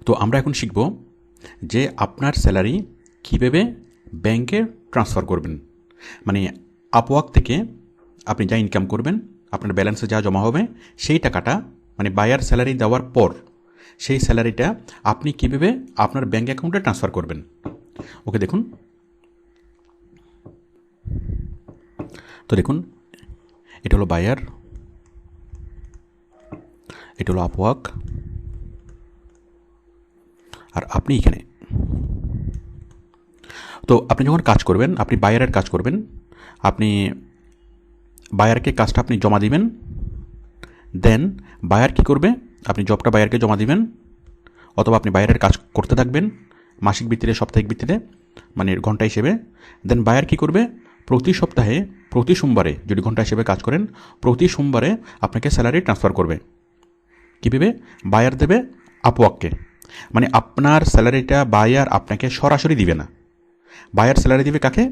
তো আমরা এখন শিখব যে আপনার স্যালারি কীভাবে ব্যাংকে ট্রান্সফার করবেন। মানে আপওয়ার্ক থেকে আপনি যা ইনকাম করবেন, আপনার ব্যালেন্সে যা জমা হবে, সেই টাকাটা মানে বায়ার স্যালারি দেওয়ার পর সেই স্যালারিটা আপনি কীভাবে আপনার ব্যাঙ্ক অ্যাকাউন্টে ট্রান্সফার করবেন। ওকে, দেখুন। তো দেখুন, এটা হলো বায়ার, এটা হলো আপওয়ার্ক, আর আপনি এখানে। তো আপনি যখন কাজ করবেন, আপনি বায়ারের কাজ করবেন, আপনি বায়ারকে কাজটা আপনি জমা দিবেন। দেন বায়ার কী করবে, আপনি জবটা বায়ারকে জমা দিবেন, অথবা আপনি বায়ারের কাজ করতে থাকবেন মাসিক ভিত্তিতে, সাপ্তাহিক ভিত্তিতে, মানে ঘন্টা হিসেবে। দেন বায়ার কী করবে, প্রতি সপ্তাহে প্রতি সোমবারে, যদি ঘন্টা হিসেবে কাজ করেন, প্রতি সোমবারে আপনাকে স্যালারি ট্রান্সফার করবে। কীভাবে? বায়ার দেবে আপওয়ার্ককে। মানে আপনার স্যালারিটা বায়ার আপনাকে সরাসরি দিবে না, বায়ার স্যালারি দিবে কাকে?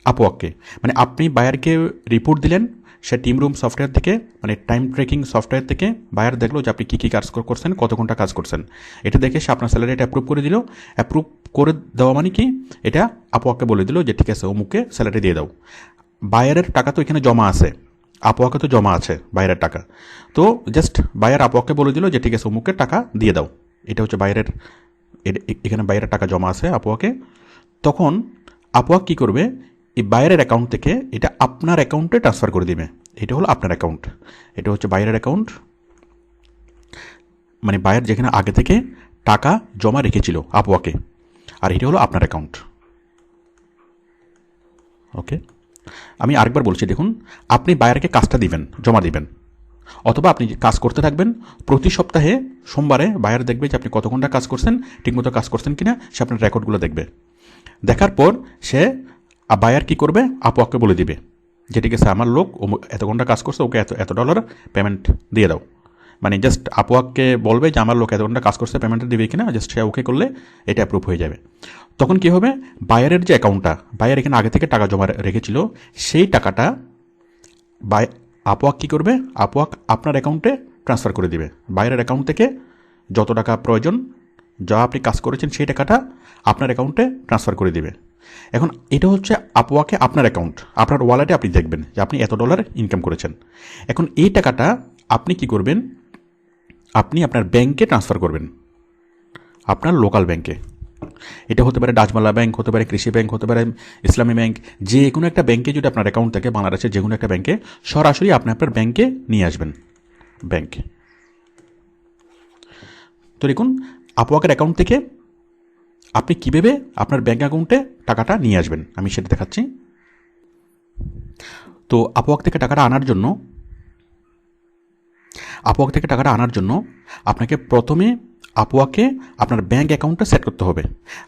আপওয়ার্ককে। মানে আপনি বায়ারকে রিপোর্ট দিলেন, সে টিম রুম সফটওয়্যার থেকে, মানে টাইম ট্র্যাকিং সফটওয়্যার থেকে বায়ার দেখলো যে আপনি কী কী কাজ করছেন, কত ঘন্টা কাজ করছেন। এটা দেখে সে আপনার স্যালারিটা অ্যাপ্রুভ করে দিল। অ্যাপ্রুভ করে দেওয়া মানে কি, এটা আপওয়ার্ককে বলে দিল যে ঠিক আছে, অমুককে স্যালারি দিয়ে দাও। বায়ারের টাকা তো এখানে জমা আছে, আপওয়ার্কে তো জমা আছে বায়ারের টাকা। তো জাস্ট বায়ার আপওয়ার্ককে বলে দিল যে ঠিক আছে, অমুকের টাকা দিয়ে দাও। এটা হচ্ছে বায়ারের, এখানে বায়ারের টাকা জমা আছে আপওয়ার্কে। তখন আপওয়ার্ক কী করবে, এই বায়ারের অ্যাকাউন্ট থেকে এটা আপনার অ্যাকাউন্টে ট্রান্সফার করে দিবে। এটা হলো আপনার অ্যাকাউন্ট, এটা হচ্ছে বায়ারের অ্যাকাউন্ট। মানে বায়ার যেখানে আগে থেকে টাকা জমা রেখেছিল আপওয়ার্কে, আর এটা হলো আপনার অ্যাকাউন্ট। ওকে, আমি আরেকবার বলছি, দেখুন। আপনি বায়ারকে কাজটা দিবেন, জমা দিবেন, অথবা আপনি কাজ করতে থাকবেন। প্রতি সপ্তাহে সোমবারে বায়ার দেখবে যে আপনি কত ঘন্টা কাজ করছেন, ঠিকমতো কাজ করছেন কিনা, সে আপনার রেকর্ডগুলো দেখবে। দেখার পর সে বায়ার কী করবে, আপওয়ার্ককে বলে দিবে যে ঠিক আছে, আমার লোক এত ঘন্টা কাজ করছে, ওকে এত এত ডলার পেমেন্ট দিয়ে দাও। মানে জাস্ট আপওয়ার্ককে বলবে যে আমার লোক এত ঘন্টা কাজ করছে, পেমেন্ট দিবে কিনা, জাস্ট সে ওকে করলে এটা অ্যাপ্রুভ হয়ে যাবে। তখন কী হবে, বায়ারের যে অ্যাকাউন্টটা, বায়ার এখানে আগে থেকে টাকা জমা রেখেছিল, সেই টাকাটা আপওয়ার্ক কী করবে, আপওয়ার্ক আপনার অ্যাকাউন্টে ট্রান্সফার করে দিবে। বায়ারের অ্যাকাউন্ট থেকে যত টাকা প্রয়োজন, যা আপনি কাজ করেছেন, সেই টাকাটা আপনার অ্যাকাউন্টে ট্রান্সফার করে দিবে। এখন এটা হচ্ছে আপওয়ার্কে আপনার অ্যাকাউন্ট, আপনার ওয়ালেটে আপনি দেখবেন যে আপনি এত ডলার ইনকাম করেছেন। এখন এই টাকাটা আপনি কি করবেন, আপনি আপনার ব্যাংকে ট্রান্সফার করবেন, আপনার লোকাল ব্যাংকে। এটা হতে পারে ডাচবাংলা ব্যাংক, হতে পারে কৃষি ব্যাংক, হতে পারে ইসলামী ব্যাংক। যে কোনো একটা ব্যাংকে যদি আপনার অ্যাকাউন্ট থাকে, বাংলাদেশের যে কোনো একটা ব্যাংকে, সরাসরি আপনি আপনার ব্যাংকে নিয়ে আসবেন, ব্যাংকে। তো দেখুন, আপওয়ার্কের অ্যাকাউন্ট থেকে আপনি কীভাবে আপনার ব্যাঙ্ক অ্যাকাউন্টে টাকাটা নিয়ে আসবেন, আমি সেটা দেখাচ্ছি। তো আপওয়ার্ক থেকে টাকাটা আনার জন্য আপনাকে প্রথমে আপওয়ার্কে আপনার ব্যাঙ্ক অ্যাকাউন্টটা সেট করতে হবে।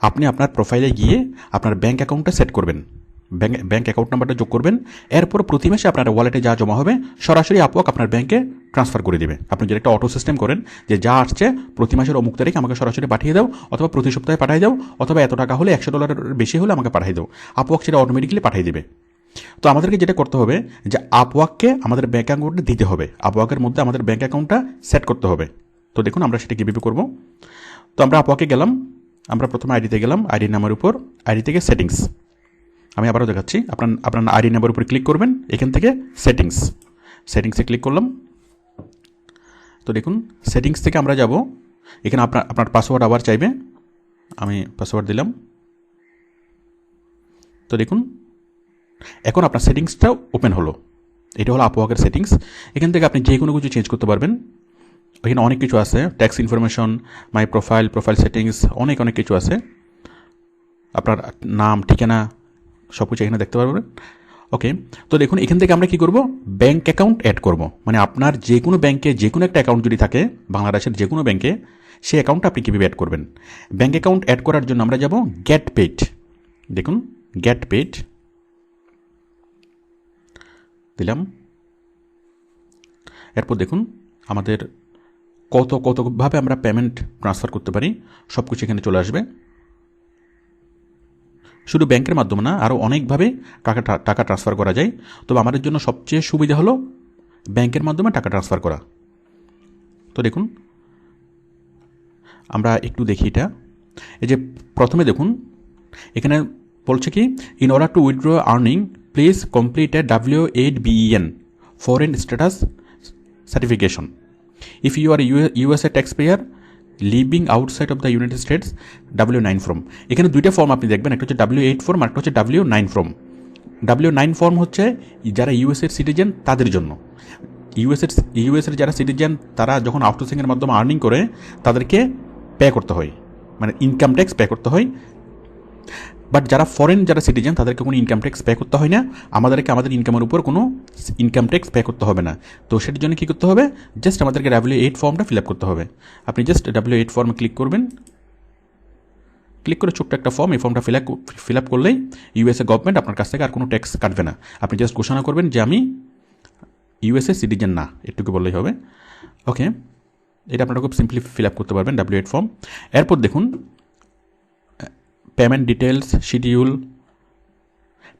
আপনি আপনার প্রোফাইলে গিয়ে আপনার ব্যাঙ্ক অ্যাকাউন্টটা সেট করবেন, ব্যাঙ্ক অ্যাকাউন্ট নাম্বারটা যোগ করবেন। এরপর প্রতি মাসে আপনার ওয়ালেটে যা জমা হবে, সরাসরি আপওয়ার্ক আপনার ব্যাঙ্কে ট্রান্সফার করে দেবে। আপনি যেটা একটা অটো সিস্টেম করেন, যে যা আসছে প্রতি মাসের অমুক তারিখ আমাকে সরাসরি পাঠিয়ে দাও, অথবা প্রতি সপ্তাহে পাঠিয়ে দাও, অথবা এত টাকা হলে $100 বেশি হলে আমাকে পাঠিয়ে দাও। আপওয়ার্ক সেটা অটোমেটিক্যালি পাঠিয়ে দেবে। তো আমাদেরকে যেটা করতে হবে, যে আপওয়ার্ককে আমাদের ব্যাঙ্ক অ্যাকাউন্টে দিতে হবে, আপওয়ার্কের মধ্যে আমাদের ব্যাঙ্ক অ্যাকাউন্টটা সেট করতে হবে। তো দেখুন, আমরা সেটা কীভাবে করব। তো আমরা আপওয়ার্কে গেলাম, আমরা প্রথমে আইডিতে গেলাম, আইডি নাম্বার উপর, আইডি থেকে সেটিংস। আমি আবারও দেখাচ্ছি, আপনার আইডি নাম্বার উপর ক্লিক করবেন, এখান থেকে সেটিংসে ক্লিক করলাম। তো দেখুন, সেটিংস থেকে আমরা যাব, এখানে আপনার পাসওয়ার্ড আবার চাইবে, আমি পাসওয়ার্ড দিলাম। তো দেখুন, এখন আপনার সেটিংসটা ওপেন হলো। এটা হলো আপওয়ার্কের সেটিংস। এখান থেকে আপনি যে কোনো কিছু চেঞ্জ করতে পারবেন। এখানে অনেক কিছু আছে, ট্যাক্স ইনফরমেশন, মাই প্রোফাইল সেটিংস, অনেক কিছু আছে। আপনার নাম, ঠিকানা, সব কিছু এখানে দেখতে পারবেন। ওকে, তো দেখুন, এখান থেকে আমরা কি করব, ব্যাঙ্ক অ্যাকাউন্ট অ্যাড করব। মানে আপনার যে কোনো ব্যাঙ্কে যে কোনো একটা অ্যাকাউন্ট যদি থাকে, বাংলাদেশের যে কোনো ব্যাঙ্কে, সেই অ্যাকাউন্টটা আপনি কীভাবে অ্যাড করবেন। ব্যাঙ্ক অ্যাকাউন্ট অ্যাড করার জন্য আমরা যাব গেট পেইড। দেখুন, গেট পেইড দিলাম। এরপর দেখুন, আমাদের কতভাবে আমরা পেমেন্ট ট্রান্সফার করতে পারি, সব কিছু এখানে চলে আসবে। শুধু ব্যাংকের মাধ্যমে না, আরও অনেকভাবে টাকা ট্রান্সফার করা যায়। তবে আমাদের জন্য সবচেয়ে সুবিধা হলো ব্যাংকের মাধ্যমে টাকা ট্রান্সফার করা। তো দেখুন, আমরা একটু দেখি এটা। এই যে প্রথমে দেখুন এখানে বলছে কি, in order to withdraw earning please complete a W8BEN foreign status certification if you are USA tax payer living outside of the United States W9 form. এখানে দুইটা ফর্ম আপনি দেখবেন, একটা হচ্ছে W8 ফর্ম আর একটা হচ্ছে W9 ফর্ম। W9 ফর্ম হচ্ছে যারা USA সিটিজেন তাদের জন্য। ইউএসের যারা সিটিজেন তারা যখন আউটসোর্সিংয়ের মাধ্যমে আর্নিং করে তাদেরকে পে করতে হয়, মানে ইনকাম ট্যাক্স পে করতে হয়। বাট যারা ফরেন যারা সিটিজেন তাদেরকে কোনো ইনকাম ট্যাক্স পে করতে হয় না, আমাদেরকে আমাদের ইনকামের উপর কোনো ইনকাম ট্যাক্স পে করতে হবে না। তো সেটার জন্য কী করতে হবে, জাস্ট আমাদেরকে W8 ফর্মটা ফিল আপ করতে হবে। আপনি জাস্ট W8 ফর্মে ক্লিক করবেন, ক্লিক করে ছোট্ট একটা ফর্ম, এই ফর্মটা ফিল আপ করলেই USA গভর্নমেন্ট আপনার কাছ থেকে আর কোনো ট্যাক্স কাটবে না। আপনি জাস্ট ঘোষণা করবেন যে আমি USA সিটিজেন না, এটুকু বললেই হবে। ওকে, এটা আপনারা খুব সিম্পলি ফিল আপ করতে পারবেন W8 ফর্ম। এরপর দেখুন payment details, schedule,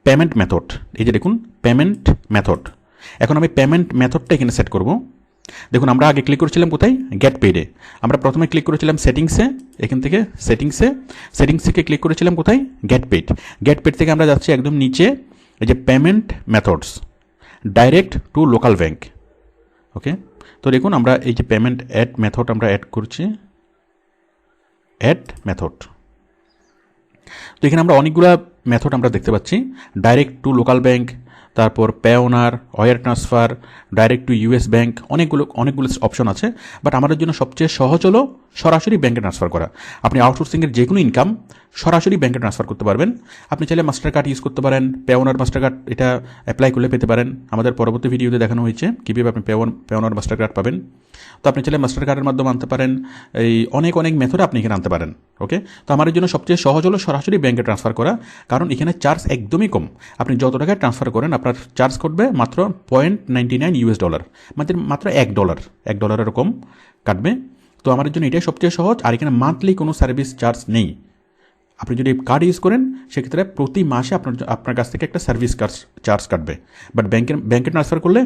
payment method. এই যে দেখুন পেমেন্ট মেথড। এখন আমি পেমেন্ট মেথডটা এখানে সেট করব। দেখুন আমরা আগে ক্লিক করেছিলাম কোথায়, গেট পেইডে। আমরা প্রথমে ক্লিক করেছিলাম সেটিংসে, এখান থেকে সেটিংস থেকে ক্লিক করেছিলাম কোথায়, গেট পেইড। গেট পেইড থেকে আমরা যাচ্ছি একদম নিচে, এই যে payment methods, direct to local bank. Okay, তো দেখুন আমরা এই যে পেমেন্ট অ্যাড মেথড আমরা অ্যাড করছি, অ্যাড মেথড। তো এখানে আমরা অনেকগুলো মেথড আমরা দেখতে পাচ্ছি, ডাইরেক্ট টু লোকাল ব্যাঙ্ক, তারপর Payoneer, wire transfer, direct to US bank, অনেকগুলো অপশন আছে। বাট আমাদের জন্য সবচেয়ে সহজ হলো সরাসরি ব্যাঙ্কে ট্রান্সফার করা। আপনি আউটসোর্সিংয়ের যে কোনো ইনকাম সরাসরি ব্যাঙ্কে ট্রান্সফার করতে পারবেন। আপনি চাইলে মাস্টার কার্ড ইউজ করতে পারেন, পে ওনার মাস্টার কার্ড এটা অ্যাপ্লাই করলে পেতে পারেন। আমাদের পরবর্তী ভিডিওতে দেখানো হয়েছে কীভাবে আপনি পে ওনার মাস্টার কার্ড পাবেন। তো আপনি চাইলে মাস্টার কার্ডের মাধ্যমে আনতে পারেন, এই অনেক মেথড আপনি এখানে আনতে পারেন। ওকে, তো আমার জন্য সবচেয়ে সহজ হলো সরাসরি ব্যাঙ্কে ট্রান্সফার করা, কারণ এখানে চার্জ একদমই কম। আপনি যত টাকায় ট্রান্সফার করেন আপনার চার্জ করবে মাত্র $0.99, মাত্র $1 কম কাটবে। তো আমার জন্য এটাই সবচেয়ে সহজ। আর এখানে মান্থলি কোনো সার্ভিস চার্জ নেই। আপনি যদি কার্ড ইউজ করেন সেক্ষেত্রে প্রতি মাসে আপনার কাছ থেকে একটা সার্ভিস চার্জ কাটবে। বাট ব্যাঙ্কে ট্রান্সফার করলে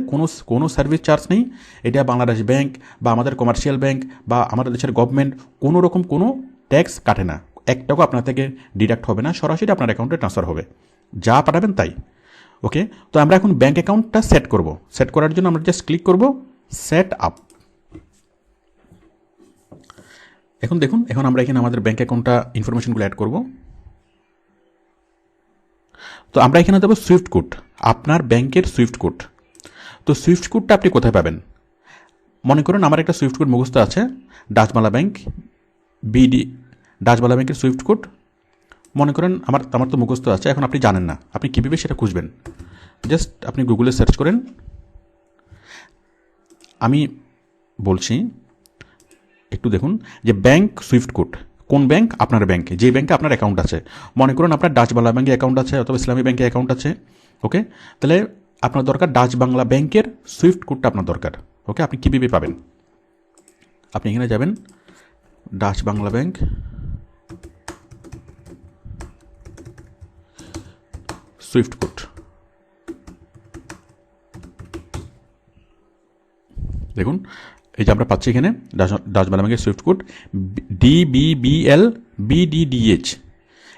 কোনো সার্ভিস চার্জ নেই। এটা বাংলাদেশ ব্যাংক বা আমাদের কমার্শিয়াল ব্যাংক বা আমাদের দেশের গভর্নমেন্ট কোনো রকম কোনো ট্যাক্স কাটে না, এক টাকা আপনার থেকে ডিডাক্ট হবে না, সরাসরি আপনার অ্যাকাউন্টে ট্রান্সফার হবে, যা পাঠাবেন তাই। ওকে, তো আমরা এখন ব্যাঙ্ক অ্যাকাউন্টটা সেট করব। সেট করার জন্য আমরা জাস্ট ক্লিক করব সেট আপ। এখন দেখুন, এখন আমরা এখানে আমাদের ব্যাঙ্ক অ্যাকাউন্টটা ইনফরমেশনগুলো অ্যাড করব। তো আমরা এখানে দেবো সুইফট কোড, আপনার ব্যাংকের সুইফট কোড। তো সুইফট কোডটা আপনি কোথায় পাবেন? মনে করুন আমার একটা সুইফট কোড মুখস্থ আছে, ডাচবাংলা ব্যাংক ডাচবাংলা ব্যাংকের সুইফট কোড মনে করেন আমার তো মুখস্থ আছে। এখন আপনি জানেন না, আপনি কীভাবে সেটা খুঁজবেন? জাস্ট আপনি গুগলে সার্চ করেন। আমি বলছি একটু দেখুন যে ব্যাংক সুইফট কোড, কোন ব্যাংক? আপনার ব্যাংকে, যে ব্যাংকে আপনার অ্যাকাউন্ট আছে। মনে করুন আপনার ডাচ বাংলা ব্যাংকে অ্যাকাউন্ট আছে অথবা ইসলামী ব্যাংকে অ্যাকাউন্ট আছে। ওকে, তাহলে আপনার দরকার ডাচ বাংলা ব্যাংকের সুইফট কোডটা আপনার দরকার। ওকে, আপনি কীভাবে পাবেন? আপনি এখানে যাবেন, Dutch Bangla bank, Swift code. দেখুন এই যে আমরা পাচ্ছি এখানে ডাচ বাংলা ব্যাংকের সুইফট কোড DBBL BDDH।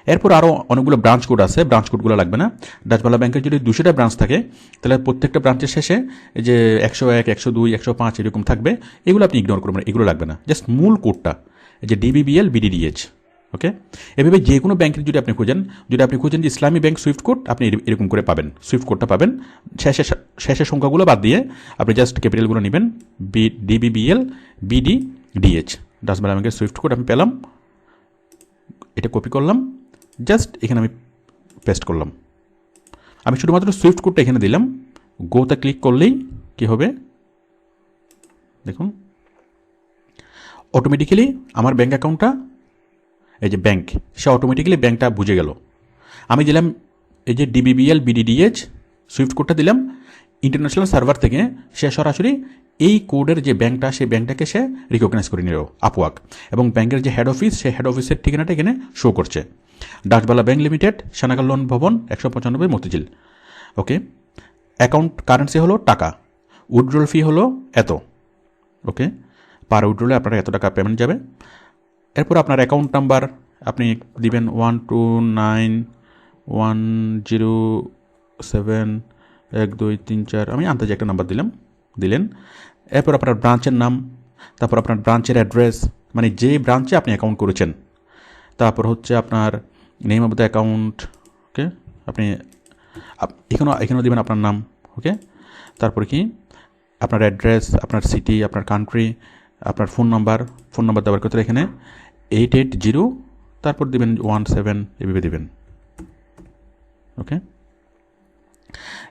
এরপর আরও অনেকগুলো ব্রাঞ্চ কোড আছে, ব্রাঞ্চ কোডগুলো লাগবে না। ডাচ বাংলা ব্যাংকের যদি 200টা ব্রাঞ্চ থাকে তাহলে প্রত্যেকটা ব্রাঞ্চের শেষে এই যে 101, 102, 105 এরকম থাকবে, এগুলো আপনি ইগনোর করবেন, এগুলো লাগবে না। জাস্ট মূল কোডটা এই যে DBBL BDDH। ওকে, এভাবে যে কোনো ব্যাংকের যদি আপনি খুঁজেন যে ইসলামী ব্যাংক সুইফট কোড, আপনি এরকম করে পাবেন, সুইফট কোডটা পাবেন। শেষের সংখ্যাগুলো বাদ দিয়ে আপনি জাস্ট ক্যাপিটালগুলো নেবেন, DBBL BDDH, ডাচ বাংলা ব্যাংকের সুইফট কোড আমি পেলাম। এটা কপি করলাম, জাস্ট এখানে আমি পেস্ট করলাম। আমি শুধুমাত্র সুইফট কোডটা এখানে দিলাম। গোতে ক্লিক করলেই কি হবে দেখুন, অটোমেটিক্যালি আমার ব্যাঙ্ক অ্যাকাউন্টটা, এই যে ব্যাংক, সে অটোমেটিক্যালি ব্যাংকটা বুঝে গেল। আমি দিলাম এই যে DBBL BDDH সুইফট কোডটা দিলাম, ইন্টারন্যাশনাল সার্ভার থেকে সে সরাসরি এই কোডের যে ব্যাংকটা, সেই ব্যাংকটাকে সে রিকগনাইজ করে নিল আপওয়ার্ক, এবং ব্যাংকের যে হেড অফিস, সেই হেড অফিসের ঠিকানাটা এখানে শো করছে, ডাচবাংলা ব্যাংক লিমিটেড, সানাকাল লোন ভবন, 195 মতিঝিল। ওকে, অ্যাকাউন্ট কারেন্সি হলো টাকা, উইথড্রল ফি হলো এত। ওকে, পার উইথড্রলে আপনার এত টাকা পেমেন্ট যাবে। এরপর আপনার অ্যাকাউন্ট নাম্বার আপনি দিবেন 1291107 আমি আন্দাজে একটা নাম্বার দিলেন। এরপর আপনার ব্রাঞ্চের নাম, তারপর আপনার ব্রাঞ্চের অ্যাড্রেস, মানে যে ব্রাঞ্চে আপনি অ্যাকাউন্ট করেছেন, তারপর হচ্ছে আপনার নেম অফ দ্য অ্যাকাউন্ট, ওকে, আপনি এখানেও দেবেন আপনার নাম, ওকে। তারপর কি আপনার অ্যাড্রেস, আপনার সিটি, আপনার কান্ট্রি, আপনার ফোন নাম্বার দেওয়ার ক্ষেত্রে এখানে 880, তারপর দেবেন 17 এভাবে দেবেন, ওকে।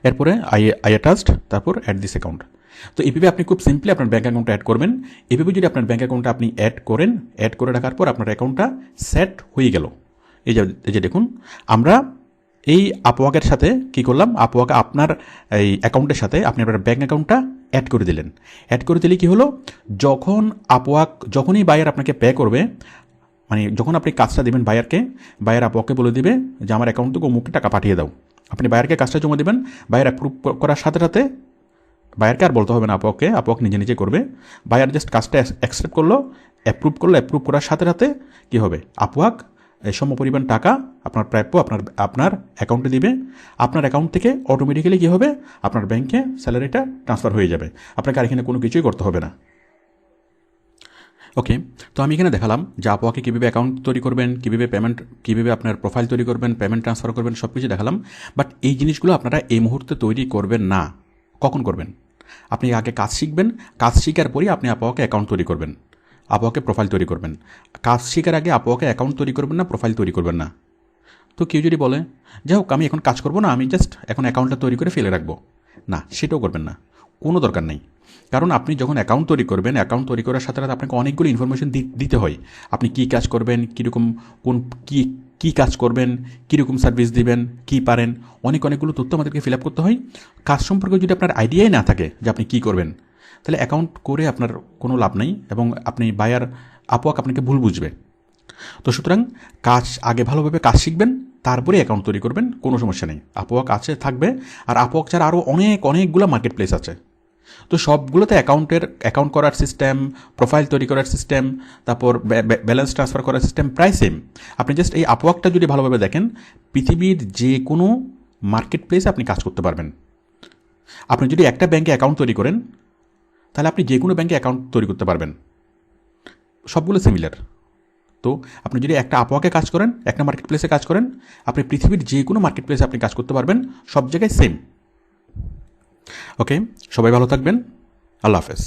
এরপরে আই অ্যাটাচড, তারপর অ্যাড দিস অ্যাকাউন্ট। তো এইভাবে আপনি খুব সিম্পলি আপনার ব্যাঙ্ক অ্যাকাউন্টটা অ্যাড করবেন। এভাবে যদি আপনার ব্যাঙ্ক অ্যাকাউন্টটা আপনি অ্যাড করে রাখার পর আপনার অ্যাকাউন্টটা সেট হয়ে গেল। এই যে দেখুন, আমরা এই আপওয়াকের সাথে কি করলাম, আপওয়াকে আপনার এই অ্যাকাউন্টের সাথে আপনি আপনার ব্যাঙ্ক অ্যাকাউন্টটা অ্যাড করে দিলেন। অ্যাড করে দিলে কি হলো, যখনই বায়ার আপনাকে পে করবে, মানে যখন আপনি কাজটা দেবেন বায়ারকে, বায়ার আপওয়াকে বলে দিবে যে আমার অ্যাকাউন্ট থেকে অমুকটা টাকা পাঠিয়ে দাও। আপনি বায়ারকে কাজটা জমা দেবেন, বায়ার অ্যাপ্রুভ করার সাথে সাথে বায়ারকে আর বলতে হবে না আপওয়াক নিজে করবে। বায়ার জাস্ট কাজটা অ্যাকসেপ্ট করলো, অ্যাপ্রুভ করার সাথে সাথে কী হবে, আপওয়াক সমপরিমাণ টাকা আপনার প্রাপ্য আপনার অ্যাকাউন্টে দিবে। আপনার অ্যাকাউন্ট থেকে অটোমেটিক্যালি কী হবে, আপনার ব্যাংকে স্যালারিটা ট্রান্সফার হয়ে যাবে, আপনাকে আর এখানে কোনো কিছুই করতে হবে না। ওকে, তো আমি এখানে দেখালাম যে আপওয়াকে কীভাবে অ্যাকাউন্ট তৈরি করবেন, কীভাবে আপনার প্রোফাইল তৈরি করবেন, পেমেন্ট ট্রান্সফার করবেন, সব কিছু দেখালাম। বাট এই জিনিসগুলো আপনারা এই মুহূর্তে তৈরি করবেন না। কখন করবেন? আপনি আগে কাজ শিখবেন, কাজ শিখার পরই আপনি আপওয়াকে অ্যাকাউন্ট তৈরি করবেন, আপওয়াকে প্রোফাইল তৈরি করবেন। কাজ শেখার আগে আপওয়াকে অ্যাকাউন্ট তৈরি করবেন না, প্রোফাইল তৈরি করবেন না। তো কেউ যদি বলে যাই হোক আমি এখন কাজ করবো না, আমি জাস্ট এখন অ্যাকাউন্টটা তৈরি করে ফেলে রাখবো, না, সেটাও করবেন না, কোনো দরকার নেই। কারণ আপনি যখন অ্যাকাউন্ট তৈরি করবেন, অ্যাকাউন্ট তৈরি করার সাথে সাথে আপনাকে অনেকগুলো ইনফরমেশন দিতে হয়। আপনি কী কাজ করবেন, কীরকম কী কাজ করবেন, কীরকম সার্ভিস দিবেন, কী পারেন, অনেকগুলো তথ্য আমাদেরকে ফিল আপ করতে হয়। কাজ সম্পর্কে যদি আপনার আইডিয়াই না থাকে যে আপনি কী করবেন, তাহলে অ্যাকাউন্ট করে আপনার কোনো লাভ নেই এবং আপনি আপওয়াক আপনাকে ভুল বুঝবে। তো সুতরাং আগে ভালোভাবে কাজ শিখবেন, তারপরে অ্যাকাউন্ট তৈরি করবেন, কোনো সমস্যা নেই। আপওয়াক থাকবে, আর আপওয়াক ছাড়া আরও অনেকগুলো মার্কেট প্লেস আছে। তো সবগুলোতে অ্যাকাউন্ট করার সিস্টেম, প্রোফাইল তৈরি করার সিস্টেম, তারপর ব্যালেন্স ট্রান্সফার করার সিস্টেম প্রায় সেম। আপনি জাস্ট এই আপওয়াকটা যদি ভালোভাবে দেখেন, পৃথিবীর যে কোনো মার্কেট প্লেসে আপনি কাজ করতে পারবেন। আপনি যদি একটা ব্যাংকে অ্যাকাউন্ট তৈরি করেন, তাহলে আপনি যে কোনো ব্যাংকে অ্যাকাউন্ট তৈরি করতে পারবেন, সবগুলো সিমিলার। তো আপনি যদি একটা আপওয়াকে কাজ করেন, একটা মার্কেট প্লেসে কাজ করেন, আপনি পৃথিবীর যে কোনো মার্কেট প্লেসে আপনি কাজ করতে পারবেন, সব জায়গায় সেম। ওকে, সবাই ভালো থাকবেন, আল্লাহ হাফেজ।